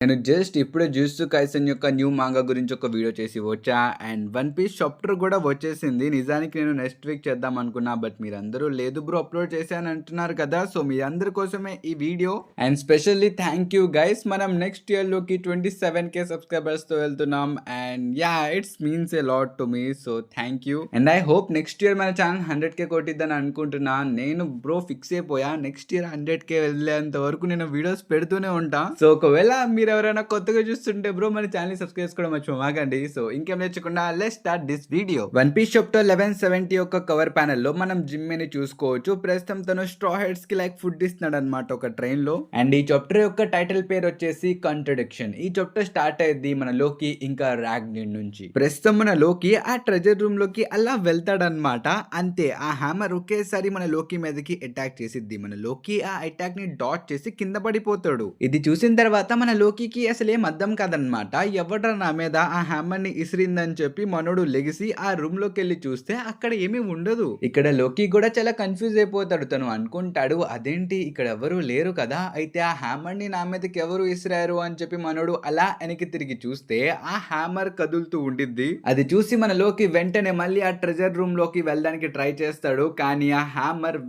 నేను జస్ట్ ఇప్పుడే 'jujutsu Kaisen' యొక్క న్యూ మాంగా గురించి ఒక వీడియో చేసి వచ్చా. అండ్ 'వన్ పీస్' చాప్టర్ కూడా వచ్చేసింది. నిజానికి నేను నెక్స్ట్ వీక్ చేద్దాం అనుకున్నా. బట్ మీరందరూ లేదు బ్రో అప్లోడ్ చేశాను అంటున్నారు కదా. సో మీ అందరి కోసమే ఈ video. And specially thank you guys. మనం నెక్స్ట్ ఇయర్లోకి 27K సబ్స్క్రైబర్స్తో వెళ్తున్నాం. And yeah it's means a lot to me. So thank you. And I hope next year మన ఛానల్ 100K కొట్టిద్దని అనుకుంటున్నా. నేను బ్రో ఫిక్స్ అయిపోయా. నెక్స్ట్ ఇయర్ 100K వెళ్ళేంత వరకు నేను videos పెడుతూనే ఉంటా. సో ఒకవేళ మీరు ఎవరైనా కొత్తగా చూస్తుంటే బ్రో మన ఛానల్ సబ్స్క్రైబ్ చేసుకోవడం మర్చిపోమాకండి. సో ఇంకేం నేర్చుకున్నా let's start this video. One piece chapter 1170 యొక్క కవర్ ప్యానెల్ లో మనం జిమ్మిని చూసుకోవచ్చు. ప్రస్తుతం తను స్ట్రా హెడ్స్ కి లైక్ ఫుడ్ ఇస్తున్నాడు అనమాట ఒక ట్రైన్ లో. అండ్ ఈ చాప్టర్ యొక్క టైటిల్ పేరు వచ్చేసి కాంట్రడిక్షన్. ఈ చాప్టర్ స్టార్ట్ అయ్యింది మన లోకి ఇంకా రాగ్నిర్ నుంచి. ప్రస్తుతం మన లోకి ఆ ట్రెజర్ రూమ్ లోకి అలా వెళ్తాడనమాట. అంతే ఆ హ్యామర్ ఒకేసారి మన లోకి మీదకి అటాక్ చేసిద్ది. మన లోకి ఆ అటాక్ ని డాట్ చేసి కింద పడిపోతాడు. ఇది చూసిన తర్వాత మన లోకి అసలు ఏం అర్థం కాదనమాట. ఎవడ్రా నా మీద ఆ హ్యామర్ ని ఇసిరిందని చెప్పి మనోడు లెగిసి ఆ రూమ్ లోకి వెళ్ళి చూస్తే అక్కడ ఏమీ ఉండదు. ఇక్కడ లోకి కూడా చాలా కన్ఫ్యూజ్ అయిపోతాడు. తను అనుకుంటాడు అదేంటి ఇక్కడ ఎవరు లేరు కదా, అయితే ఆ హ్యామర్ ని నా మీదకి ఎవరు ఇసిరారు అని చెప్పి మనోడు అలా వెనక్కి తిరిగి చూస్తే ఆ హ్యామర్ కదులుతూ ఉండిద్ది. అది చూసి మన లోకి వెంటనే మళ్ళీ ఆ ట్రెజర్ రూమ్ లోకి వెళ్ళడానికి ట్రై చేస్తాడు. కానీ ఆ హ్యామర్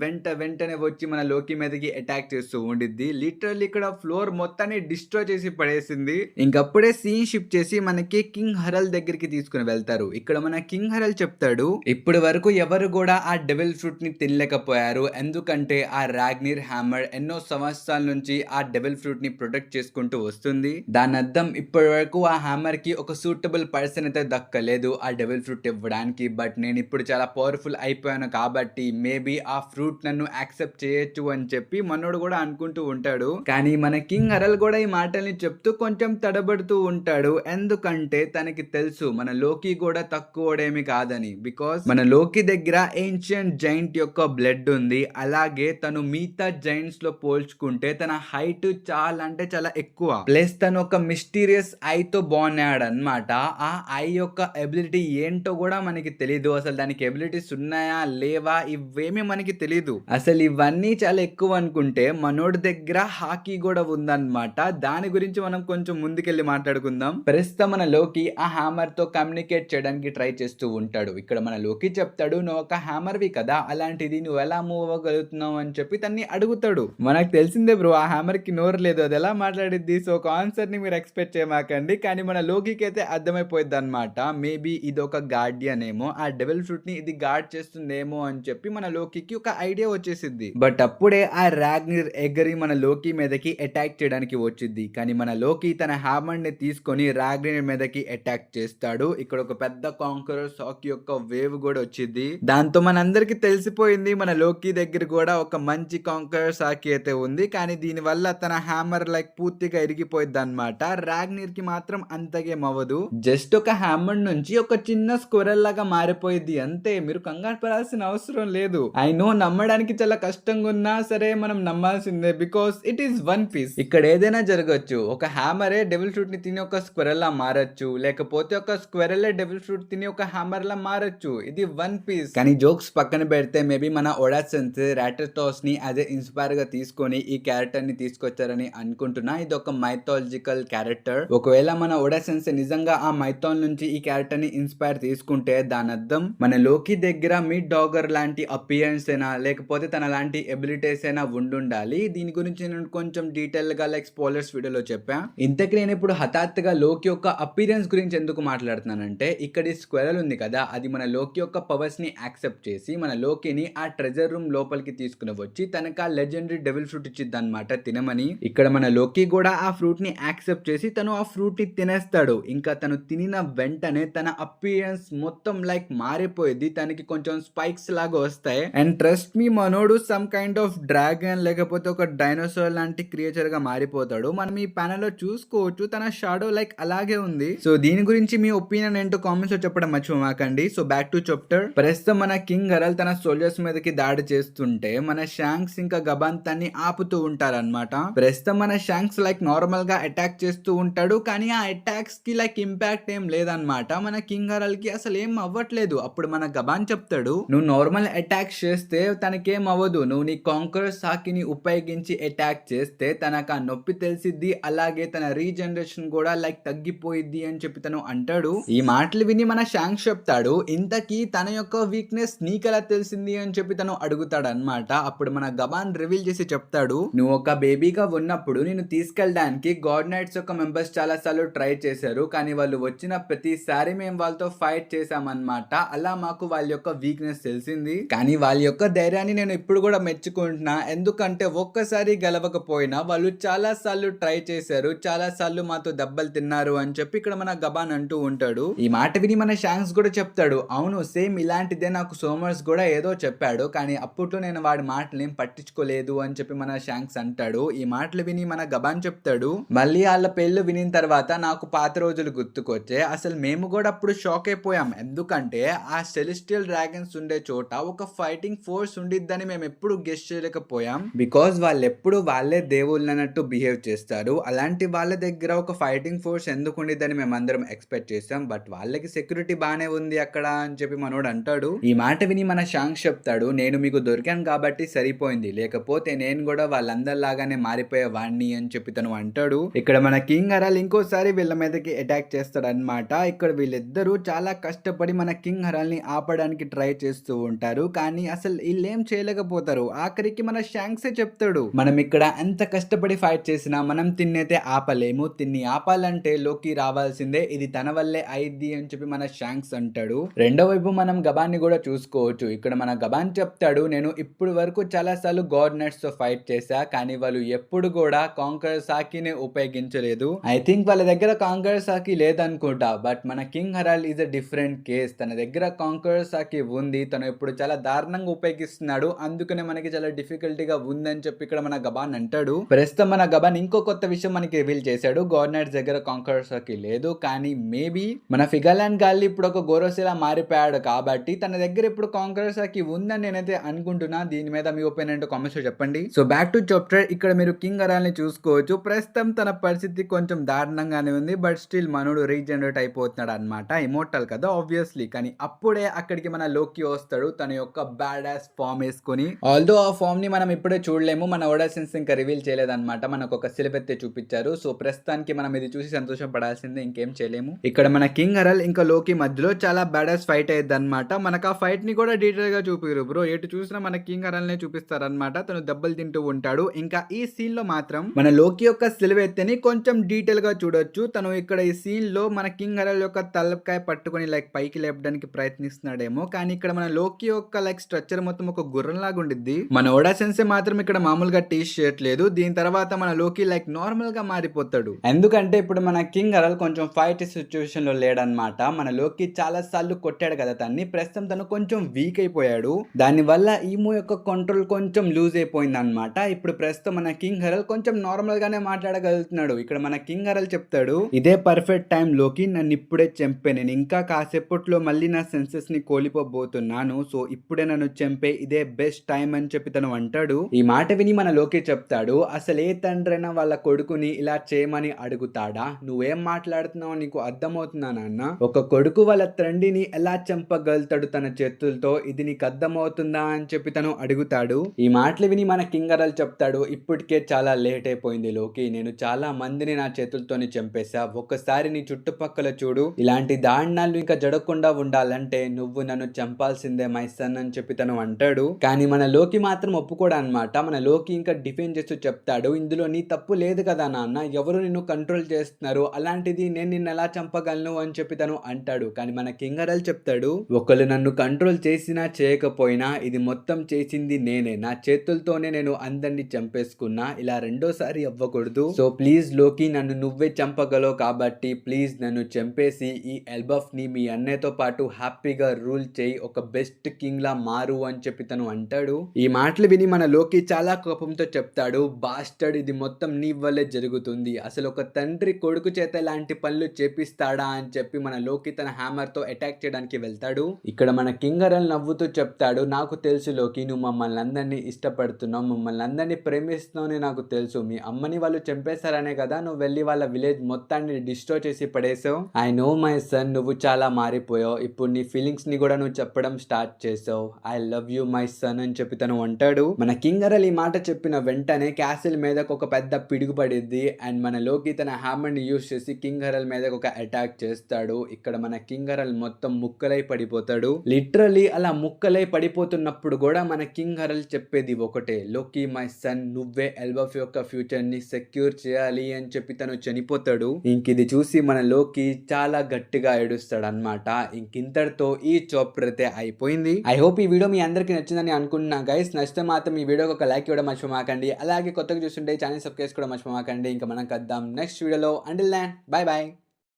వెంటనే వచ్చి మన లోకి మీదకి అటాక్ చేస్తూ ఉండిద్ది. లిటరల్లీ ఇక్కడ ఫ్లోర్ మొత్తాన్ని డిస్ట్రాయ్ చేసి పడేసింది. ఇంకప్పుడే సీన్ షిఫ్ట్ చేసి మనకి కింగ్ హరల్ దగ్గరికి తీసుకుని వెళ్తారు. ఇక్కడ మన కింగ్ హరల్ చెప్తాడు ఇప్పటి వరకు ఎవరు కూడా ఆ డెవిల్ ఫ్రూట్ ని తినలేకపోయారు. ఎందుకంటే ఆ రాగ్నిర్ హ్యామర్ ఎన్నో సంవత్సరాల నుంచి ఆ డెవిల్ ఫ్రూట్ ని ప్రొటెక్ట్ చేసుకుంటూ వస్తుంది. దాని అర్థం ఇప్పటి వరకు ఆ హ్యామర్ కి ఒక సూటబుల్ పర్సన్ అయితే దక్కలేదు ఆ డెవిల్ ఫ్రూట్ ఇవ్వడానికి. బట్ నేను ఇప్పుడు చాలా పవర్ఫుల్ అయిపోయాను కాబట్టి మేబీ ఆ ఫ్రూట్ నన్ను యాక్సెప్ట్ చేయొచ్చు అని చెప్పి మనోడు కూడా అనుకుంటూ ఉంటాడు. కానీ మన కింగ్ హరల్ కూడా ఈ మాటల్ని చెప్తూ కొంచెం తడబడుతూ ఉంటాడు. ఎందుకంటే తనకి తెలుసు మన లోకి కూడా తక్కువడేమి కాదని. బికాస్ మన లోకి దగ్గర ఏన్షియంట్ జైంట్ యొక్క బ్లడ్ ఉంది. అలాగే తను మిగతా జైంట్స్ లో పోల్చుకుంటే తన హైట్ చాలా అంటే చాలా ఎక్కువ. ప్లస్ తను ఒక మిస్టీరియస్ ఐ తో బాగున్నాడు అనమాట. ఆ ఐ యొక్క ఎబిలిటీ ఏంటో కూడా మనకి తెలీదు. అసలు దానికి ఎబిలిటీస్ ఉన్నాయా లేవా ఇవేమీ మనకి తెలీదు. అసలు ఇవన్నీ చాలా ఎక్కువ అనుకుంటే మనోడి దగ్గర హాకీ కూడా ఉందన్నమాట. దాని గురించి మనం కొంచెం ముందుకెళ్ళి మాట్లాడుకుందాం. ప్రస్తుతం మన లోకి ఆ హ్యామర్ తో కమ్యూనికేట్ చేయడానికి ట్రై చేస్తూ ఉంటాడు. ఇక్కడ మన లోకి చెప్తాడు నువ్వు ఒక హ్యామర్ వి కదా, అలాంటిది నువ్వు ఎలా మూవ్ అవ్వగలుగుతున్నావు అని చెప్పి తన్ని అడుగుతాడు. మనకు తెలిసిందే బ్రో ఆ హ్యామర్ కి నోరు లేదు, అది ఎలా మాట్లాడిద్ది. సో ఒక ఆన్సర్ ని మీరు ఎక్స్పెక్ట్ చేయమాకండి. కానీ మన లోకికి అయితే అర్థమైపోయింది అనమాట. మేబీ ఇది ఒక గార్డియన్ ఏమో, ఆ డెవిల్ ఫ్రూట్ ని ఇది గార్డ్ చేస్తుందేమో అని చెప్పి మన లోకికి ఒక ఐడియా వచ్చేసిద్ది. బట్ అప్పుడే ఆ రాగ్నిర్ ఎగరి మన లోకి మీదకి అటాక్ చేయడానికి వచ్చింది. కానీ మన లోకి తన హ్యామర్ ని తీసుకొని రాగ్నిర్ మీదకి అటాక్ చేస్తాడు. ఇక్కడ ఒక పెద్ద కాంకరర్ సాక్ యొక్క వేవ్ కూడా వచ్చింది. దాంతో మనందరికి తెలిసిపోయింది మన లోకి దగ్గర కూడా ఒక మంచి కాంకరర్ సాకి అయితే ఉంది. కానీ దీని వల్ల తన హ్యామర్ లైక్ పూర్తిగా ఇరిగిపోయింది అనమాట. రాగ్నిర్ కి మాత్రం అంతగేం అవ్వదు. జస్ట్ ఒక హ్యామర్ నుంచి ఒక చిన్న స్క్వెరల్ లాగా మారిపోయింది అంతే. మీరు కంగారు పడాల్సిన అవసరం లేదు. ఐ నో నమ్మడానికి చాలా కష్టంగా ఉన్నా సరే మనం నమ్మాల్సిందే. Because it is one piece. ఇక్కడ ఏదైనా జరగచ్చు. ఒక హ్యామరే డెవిల్ ఫ్రూట్ ని తిని ఒక స్క్వెరల్ లా మారచ్చు, లేకపోతే ఒక స్క్వెరల్ డెవిల్ ఫ్రూట్ తిని ఒక హ్యామర్ లా మారచ్చు. ఇది వన్ పీస్. కానీ జోక్స్ పక్కన పెడితే మేబీ మన ఓడా సెన్సే రాటర్టాస్ ని అదే ఇన్స్పైర్ గా తీసుకొని ఈ క్యారెక్టర్ ని తీసుకొచ్చారని అనుకుంటున్నా. ఇది ఒక మైథాలజికల్ క్యారెక్టర్. ఒకవేళ మన ఓడా సెన్సే నిజంగా ఆ మైథాల్ నుంచి ఈ క్యారెక్టర్ ని ఇన్స్పైర్ తీసుకుంటే దాని అర్థం మన లోకి దగ్గర మిడ్ డాగర్ లాంటి అపియరెన్స్ అయినా లేకపోతే తన లాంటి ఎబిలిటీస్ అయినా ఉండాలి. దీని గురించి నేను కొంచెం డీటెయిల్ గా లైక్ స్పాయిలర్స్ వీడియోలో చెప్పా. ఇంతకీ నేను ఇప్పుడు హఠాత్తుగా లోకి యొక్క అపీరెన్స్ గురించి ఎందుకు మాట్లాడుతున్నానంటే ఇక్కడ ఈ స్క్వెరల్ ఉంది కదా, అది మన లోకి యొక్క పవర్స్ ని యాక్సెప్ట్ చేసి మన లోకిని ఆ ట్రెజర్ రూమ్ లోపలికి తీసుకుని వచ్చి తనకు ఆ లెజెండరీ డెవిల్ ఫ్రూట్ ఇచ్చిద్ది అనమాట తినమని. ఇక్కడ మన లోకి కూడా ఆ ఫ్రూట్ ని యాక్సెప్ట్ చేసి తను ఆ ఫ్రూట్ ని తినేస్తాడు. ఇంకా తను తినిన వెంటనే తన అపీరెన్స్ మొత్తం లైక్ మారిపోయింది. తనకి కొంచెం స్పైక్స్ లాగా వస్తాయి. అండ్ ట్రస్ట్ మీ మనోడు సమ్ కైండ్ ఆఫ్ డ్రాగన్ లేకపోతే ఒక డైనోసార్ లాంటి క్రియేచర్ గా మారిపోతాడు. మనం ఈ ప్యానెల్ లో చూసుకోవచ్చు తన షాడో లైక్ అలాగే ఉంది. సో దీని గురించి మీ ఒపీనియన్ ఏంటో కామెంట్స్ లో చెప్పడం మర్చిపోమాకండి. So back to chapter. ప్రస్తుతం మన కింగ్ హరల్ తన సోల్జర్స్ మీదకి దాడి చేస్తుంటే మన షాంక్స్ ఇంకా గబాంతాన్ని ఆపుతూ ఉంటారన్నమాట. ప్రస్తుతం మన షాంక్స్ లైక్ నార్మల్ గా అటాక్ చేస్తూ ఉంటాడు. కానీ ఆ అటాక్స్ కి లైక్ ఇంపాక్ట్ ఏం లేదన్నమాట. మన కింగ్ హరల్ కి అసలు ఏం అవ్వట్లేదు. అప్పుడు మన గబాన్ చెప్తాడు నువ్వు నార్మల్ అటాక్ చేస్తే తనకేం అవ్వదు, నువ్వు నీ కాంకరర్ సాకిని ఉపయోగించి అటాక్ చేస్తే తనకు ఆ నొప్పి తెలిసిద్ది, అలా అలాగే తన రీజనరేషన్ కూడా లైక్ తగ్గిపోయిద్ది అని చెప్పి తను అంటాడు. ఈ మాటలు విని మన షాంక్స్ చెప్తాడు, ఇంతకీ తన యొక్క వీక్నెస్ నీకెలా తెలిసింది అని చెప్పి తను అడుగుతాడు అనమాట. అప్పుడు మన గబాన్ రివీల్ చేసి చెప్తాడు, నువ్వు ఒక బేబీగా ఉన్నప్పుడు నేను తీసుకెళ్ళడానికి గాడ్ నైట్స్ యొక్క మెంబర్స్ చాలా సార్లు ట్రై చేశారు, కానీ వాళ్ళు వచ్చిన ప్రతిసారి మేము వాళ్ళతో ఫైట్ చేసామన్నమాట. అలా మాకు వాళ్ళ యొక్క వీక్నెస్ తెలిసింది. కానీ వాళ్ళ యొక్క ధైర్యాన్ని నేను ఇప్పుడు కూడా మెచ్చుకుంటున్నా, ఎందుకంటే ఒక్కసారి గెలవకపోయినా వాళ్ళు చాలా సార్లు ట్రై చేశారు, చాలా సార్లు మాతో దెబ్బలు తిన్నారు అని చెప్పి ఇక్కడ మన గబాన్ అంటూ ఉంటాడు. ఈ మాట విని మన షాంక్స్ కూడా చెప్తాడు, అవును సేమ్ ఇలాంటిదే నాకు సోమర్స్ కూడా ఏదో చెప్పాడు, కానీ అప్పట్లో నేను వాడి మాటలు ఏం పట్టించుకోలేదు అని చెప్పి మన షాంక్స్ అంటాడు. ఈ మాటలు విని మన గబాన్ చెప్తాడు, మళ్ళీ వాళ్ళ పెళ్లి వినిన తర్వాత నాకు పాత రోజులు గుర్తుకొచ్చే, అసలు మేము కూడా అప్పుడు షాక్ అయిపోయాం, ఎందుకంటే ఆ సెలెస్టియల్ డ్రాగన్స్ ఉండే చోట ఒక ఫైటింగ్ ఫోర్స్ ఉండిద్దని మేము ఎప్పుడు గెస్ చేయలేకపోయాం, బికాజ్ వాళ్ళు ఎప్పుడు వాళ్ళే దేవుళ్ళు అన్నట్టు బిహేవ్ చేస్తారు. అలాంటి వాళ్ళ దగ్గర ఒక ఫైటింగ్ ఫోర్స్ ఎందుకు ఉండిద్దని మేము అందరం ఎక్స్పెక్ట్ చేసాం, బట్ వాళ్ళకి సెక్యూరిటీ బానే ఉంది అక్కడ అని చెప్పి మనోడు అంటాడు. ఈ మాట విని మన షాంక్స్ చెప్తాడు, నేను మీకు దొరికాను కాబట్టి సరిపోయింది, లేకపోతే నేను కూడా వాళ్ళందరిలాగానే మారిపోయే వాడిని అని చెప్పి తను అంటాడు. ఇక్కడ మన కింగ్ హరాల్ ఇంకోసారి వీళ్ళ మీదకి అటాక్ చేస్తాడు అనమాట. ఇక్కడ వీళ్ళిద్దరూ చాలా కష్టపడి మన కింగ్ హరాల్ ని ఆపడానికి ట్రై చేస్తూ ఉంటారు, కానీ అసలు వీళ్ళేం చేయలేకపోతారు. ఆఖరికి మన షాంక్సే చెప్తాడు, మనం ఇక్కడ ఎంత కష్టపడి ఫైట్ చేసినా మనం తిన్నైతే ఆపలేము, తిన్ని ఆపాలంటే లోకి రావాల్సిందే, ఇది తన వల్లే అయిద్ది అని చెప్పి మన షాంక్స్ అంటాడు. రెండో వైపు మనం గబాన్ ని కూడా చూసుకోవచ్చు. ఇక్కడ మన గబాన్ చెప్తాడు, నేను ఇప్పుడు వరకు చాలా సార్లు గాడ్ నైట్స్ తో ఫైట్ చేశా, కానీ వాళ్ళు ఎప్పుడు కూడా కాంకర్ సాకిని ఉపయోగించలేదు. ఐ థింక్ వాళ్ళ దగ్గర కాంకర్ సాకి లేదనుకుంటా, బట్ మన king Harald is a different case. తన దగ్గర కాంకర్ సాకి ఉంది, తను ఇప్పుడు చాలా దారుణంగా ఉపయోగిస్తున్నాడు, అందుకనే మనకి చాలా డిఫికల్టీగా ఉందని చెప్పి ఇక్కడ మన గబాన్ అంటాడు. ప్రస్తుతం మన గబాన్ ఇంకో కొత్త విషయం మనకి రివీల్ చేశాడు, గాడ్ నైట్స్ దగ్గర కాంకర్ సాకి లేదు, కానీ మేబీ మన ఫిగర్లాండ్ గాలి ఇప్పుడు ఒక గోరోసిలా మారిపోయాడు కాబట్టి తన దగ్గర ఇప్పుడు కాంకర్ సాకి ఉందని నేనైతే అనుకుంటున్నా. దీని మీద మీ ఒపీనియన్ ఏంటో కామెంట్స్ లో చెప్పండి. So back to chapter. ఇక్కడ మీరు కింగ్ హరాల్డ్ ని చూసుకోవచ్చు. ప్రస్తుతం తన పరిస్థితి కొంచెం దారుణంగానే ఉంది, బట్ స్టిల్ మనోడు రీజనరేట్ అయిపోతున్నాడు అనమాట. ఇమోర్టల్ కదా ఆబ్వియస్లీ, కానీ అప్పుడే అక్కడికి మన లోకి వస్తాడు తన యొక్క బ్యాడ్ యాస్ ఫామ్ వేసుకుని. ఆల్దో ఆ ఫామ్ ని మనం ఇప్పుడే చూడలేము, మన ఓడాసెన్స్ ఇంకా రివీల్ చేయలేదన్నమాట, మనకు ఒక సిలబెత్తే చూపించారు. సో ప్రస్తుతానికి మనం ఇది చూసి సంతోషం పడాల్సిందే, ఇంకేం చేయలేము. ఇక్కడ మన కింగ్ హరాల్డ్ ఇంకా లోకి మధ్యలో చాలా బ్యాడ్ యాస్ ఫైట్ అయ్యింది అనమాట. మనకు ఆ ఫైట్ ని కూడా డీటెయిల్ గా చూపిరు బ్రో, ఎటు చూసినా మన కింగ్ హరాల్డ్ నే చూపిస్తారనమాట. తను దెబ్బలు తింటూ ఉంటాడు. ఇంకా ఈ సీన్ లో మాత్రం మన లోకి యొక్క సిల్వెత్ని కొంచెం డీటెయిల్ గా చూడొచ్చు. తను ఇక్కడ ఈ సీన్ లో మన కింగ్ హరాల్డ్ యొక్క తలకాయ పట్టుకొని లైక్ పైకి లేపడానికి ప్రయత్నిస్తున్నాడేమో, కానీ ఇక్కడ మన లోకి యొక్క లైక్ స్ట్రక్చర్ మొత్తం ఒక గుర్రం లాగా ఉండిద్ది. మన ఓడా సెన్సే మాత్రం ఇక్కడ మామూలుగా టీచ్ చేయట్లేదు. దీని తర్వాత మన లోకి లైక్ నార్మల్ గా మారిపోతాడు, ఎందుకంటే ఇప్పుడు మన కింగ్ హరాల్డ్ కొంచెం ఫైట్ సిచ్యువేషన్ లో లేడనమాట. మన లోకి చాలా సార్లు కొట్టాడు కదా తన్ని, ప్రస్తుతం తను కొంచెం వీక్ అయిపోయాడు. దాని వల్ల ఈమో యొక్క కంట్రోల్ కొంచెం లూజ్ అయిపోయింది అనమాట. ఇప్పుడు ప్రస్తుతం మన కింగ్ హరాల్డ్ కొంచెం నార్మల్ గానే మాట్లాడగలుగుతున్నాడు. ఇక్కడ మన కింగ్ హరాల్డ్ చెప్తాడు, ఇదే పర్ఫెక్ట్ టైం లోకి, నన్ను ఇప్పుడే చంపే, నేను ఇంకా కాసేపట్లో మళ్ళీ నా సెన్సెస్ ని కోల్పోబోతున్నాను, సో ఇప్పుడే నన్ను చంపే, ఇదే బెస్ట్ టైం అని చెప్పి తను అంటాడు. ఈ మాట విని మన లోకి చెప్తాడు, అసలు ఏ తండ్రైనా వాళ్ళ కొడుకుని ఇలా చేయమని అడుగుతాడా? నువ్వేం మాట్లాడుతున్నావు, నీకు అర్థమవుతుందా నాన్న? ఒక కొడుకు వాళ్ళ తండ్రిని ఎలా చంపగలుగుతాడు తన చేతులతో, ఇది నీకు అర్థమవుతుందా అని చెప్పి తను అడుగుతాడు. ఈ మాటలు విని మన కింగ్ హరాల్డ్ చెప్తాడు, ఇప్పటికే చాలా లేట్ అయిపోయింది లోకి, నేను చాలా మందిని నా చేతులతోని చంపేశా, ఒక్కసారి నీ చుట్టుపక్కల చూడు, ఇలాంటి దారుణాలు ఇంకా జరగకుండా ఉండాలంటే నువ్వు నన్ను చంపాల్సిందే మై సన్ అని చెప్పి తను అంటాడు. కానీ మన లోకి మాత్రం ఒప్పుకోడు అనమాట. మన లోకి ఇంకా డిఫెండ్ చేస్తూ చెప్తాడు, ఇందులో నీ తప్పు లేదు కదా నాన్న, ఎవరు నిన్ను కంట్రోల్ చేస్తున్నారు, అలాంటిది నేను నిన్ను ఎలా చంపగలను అని చెప్పి తను అంటాడు. కానీ మన కింగ్ హరాల్డ్ చెప్తాడు, ఒకళ్ళు నన్ను కంట్రోల్ చేసినా చేయకపోయినా ఇది మొత్తం చేసింది నేనే, నా చేతులతోనే నేను అందరినీ చంపేసుకున్నా, ఇలా రెండోసారి అవ్వకూడదు, సో ప్లీజ్ లోకి నన్ను నువ్వే చంపగలవు కాబట్టి ప్లీజ్ నన్ను చంపేసి ఈ ఎల్బఫ్ ని మీ అన్నయ్యతో పాటు హ్యాపీగా రూల్ చేయి, ఒక బెస్ట్ కింగ్ లా మారు అని చెప్పి తను అంటాడు. ఈ మాటలు విని మన లోకి చాలా కోపంతో చెప్తాడు, బాస్టర్డ్, ఇది మొత్తం నీ వల్లే జరుగుతుంది, అసలు ఒక తండ్రి కొడుకు చేత ఇలాంటి పనులు చేపిస్తాడా అని చెప్పి మన లోకి తన హ్యామర్ తో అటాక్ చేయడానికి వెళ్తాడు. ఇక్కడ మన కింగ్ హరాల్డ్ నవ్వుతూ చెప్తాడు, నాకు తెలుసు లోకి, నువ్వు మమ్మల్ని అందరినీ ఇష్టపడుతున్నావు, మమ్మల్ని అందరినీ ప్రేమిస్తున్నావు అని నాకు తెలుసు, మీ అమ్మని వాళ్ళు చంపేశారనే కదా నువ్వు వెళ్ళి వాళ్ళ విలేజ్ మొత్తాన్ని డిస్ట్రాయ్ చేసి పడేసావు. ఐ నో మై సన్, నువ్వు చాలా మారిపోయావు, ఇప్పుడు నీ ఫీలింగ్స్ ని కూడా నువ్వు చెప్పడం స్టార్ట్ చేసావు, I love you my son అని చెప్పి తను అంటాడు. మన కింగ్ హరాల్డ్ ఈ మాట చెప్పిన వెంటనే క్యాసిల్ మీద ఒక పెద్ద పిడుగు పడిద్ది. అయిపోయిద్ది. అండ్ మన లోకి తన హ్యామర్‌ని యూజ్ చేసి కింగ్ హరల్ మీదకి ఒక అటాక్ చేస్తాడు. ఇక్కడ మన కింగ్ హరల్ మొత్తం ముక్కలై పడిపోతాడు. లిటరల్లీ అలా ముక్కలై పడిపోతున్నప్పుడు కూడా మన కింగ్ హరల్ చెప్పేది ఒకటే, లోకి మై సన్, నువ్వే ఎల్బఫ్ యొక్క ఫ్యూచర్ ని సెక్యూర్ చేయాలి అని చెప్పి తను చనిపోతాడు. ఇంకిది చూసి మన లోకి చాలా గట్టిగా ఏడుస్తాడు అనమాట. ఇంకింతటితో ఈ చాప్టర్ అయితే అయిపోయింది. ఐ హోప్ ఈ వీడియో మీ అందరికీ నచ్చిందని అనుకుంటున్నా గైస్. నచ్చితే మాత్రం ఈ వీడియోకి ఒక లైక్ ఇవ్వడం మర్చిపోమాకండి. అలాగే కొత్తగా చూస్తుంటే ఛానల్ సబ్స్క్రైబ్ కూడా మర్చిపోమాకండి. ఇంకా మనం కద్దాం నెక్స్ట్ వీడియోలో. Until then bye by.